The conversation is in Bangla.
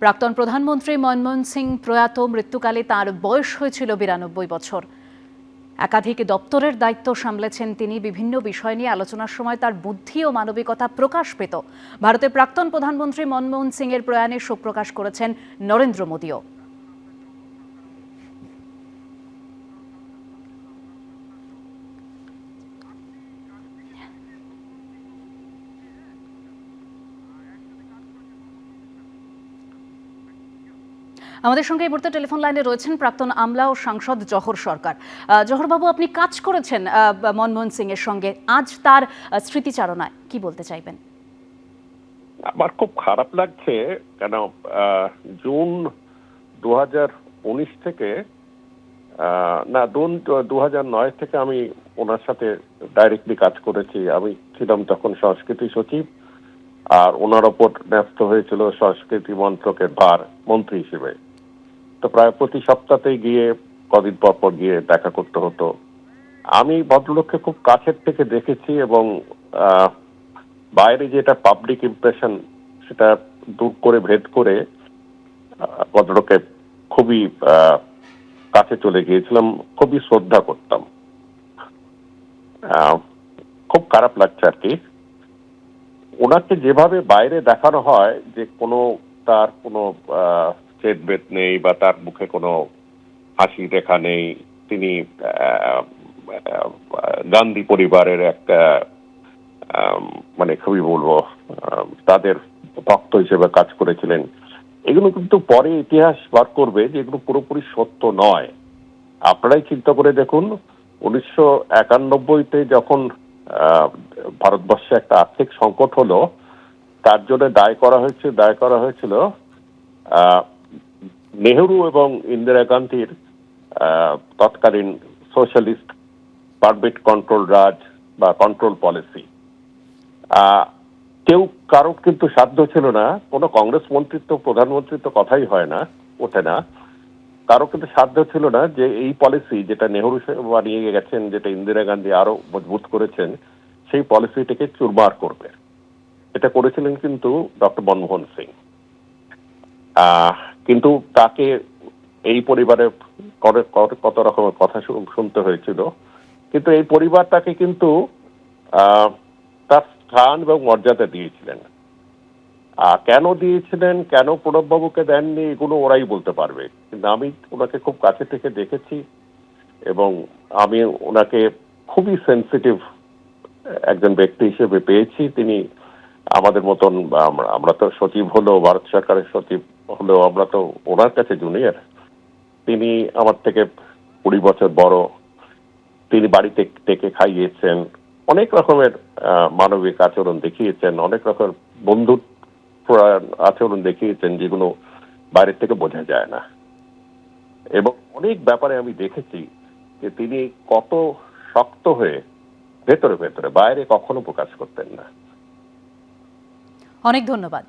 প্রাক্তন প্রধানমন্ত্রী মনমোহন সিং প্রয়াত, মৃত্যুকালে তার বয়স হয়েছিল 92 বছর। একাধিক দপ্তরের দায়িত্ব সামলেছেন তিনি। বিভিন্ন বিষয় নিয়ে আলোচনার সময় তার বুদ্ধি ও মানবিকতা প্রকাশ পেত। ভারতের প্রাক্তন প্রধানমন্ত্রী মনমোহন সিং এর প্রয়াণে শোক প্রকাশ করেছেন নরেন্দ্র মোদীও। আমাদের সঙ্গে এই মুহূর্তে টেলিফোন লাইনে রয়েছেন প্রাক্তন আমলা ও সাংসদ জহর সরকার। জহরবাবু, আপনি কাজ করেছেন মনমোহন সিং এর সঙ্গে। আজ তার স্মৃতিচারণায় কি বলতে চাইবেন? আমার খুব খারাপ লাগছে, কেন জুন 2019 থেকে জুন 2009 থেকে আমি ওনার সাথে ডাইরেক্টলি কাজ করেছি। আমি ছিলাম তখন সংস্কৃতি সচিব, আর ওনার ওপর ন্যস্ত হয়েছিল সংস্কৃতি মন্ত্রকের ভার মন্ত্রী হিসেবে। তো প্রায় প্রতি সপ্তাহতেই গিয়ে কদিন পর পর গিয়ে দেখা করতে হতো। আমি ভদ্রলোককে খুব কাছের থেকে দেখেছি এবং বাইরে যেটা পাবলিক ইমপ্রেশন সেটা দূর করে ভেদ করে ভদ্রলোককে খুবই কাছে চলে গিয়েছিলাম, খুবই শ্রদ্ধা করতাম। খুব খারাপ লাগছে আর কি। ওনাকে যেভাবে বাইরে দেখানো হয় যে তার কোনো চেতবেদ নেই বা তার মুখে কোনো হাসি রেখা নেই, তিনি গান্ধী পরিবারের একটা মানে খুবই বলবো তাদের ভক্ত হিসেবে কাজ করেছিলেন, এগুলো কিন্তু পরে ইতিহাস বার করবে যে এগুলো পুরোপুরি সত্য নয়। আপনারাই চিন্তা করে দেখুন, 1991-তে যখন ভারতবর্ষে একটা আর্থিক সংকট হলো, তার জন্য দায় করা হয়েছিল নেহেরু এবং ইন্দিরা গান্ধীর তৎকালীন সোশ্যালিস্ট পারমিট কন্ট্রোল রাজ বা কন্ট্রোল পলিসি। কারো কিন্তু সাধ্য ছিল না, কোনো কংগ্রেস মন্ত্রিত্ব প্রধানমন্ত্রীর তো কথাই হয় না, ওঠে না, কারো কিন্তু সাধ্য ছিল না যে এই পলিসি যেটা নেহেরু বানিয়ে গেছেন, যেটা ইন্দিরা গান্ধী আরো মজবুত করেছেন, সেই পলিসিটাকে চুরমার করবে। এটা করেছিলেন কিন্তু ডক্টর মনমোহন সিং। কিন্তু তাকে এই পরিবারে কত রকমের কথা শুনতে হয়েছিল, কিন্তু এই পরিবার তাকে কিন্তু তার স্থান এবং মর্যাদা দিয়েছিলেন। কেন দিয়েছিলেন, কেন প্রণববাবুকে দেননি, এগুলো ওরাই বলতে পারবে। কিন্তু আমি ওনাকে খুব কাছে থেকে দেখেছি এবং আমি ওনাকে খুবই সেন্সিটিভ একজন ব্যক্তি হিসেবে পেয়েছি। তিনি আমাদের মতন, আমরা তো সচিব হলেও, ভারত সরকারের সচিব হলেও আমরা তো ওনার কাছে জুনিয়র। তিনি আমার থেকে 20 বছর বড়। তিনি বাড়িতে ডেকে খাইয়েছেন, অনেক রকমের মানবিক আচরণ দেখিয়েছেন, অনেক রকমের বন্ধুত্ব আচরণ দেখিয়েছেন, যেগুলো বাইরের থেকে বোঝা যায় না। এবং অনেক ব্যাপারে আমি দেখেছি যে তিনি কত শক্ত হয়ে ভেতরে ভেতরে, বাইরে কখনো প্রকাশ করতেন না। অনেক ধন্যবাদ।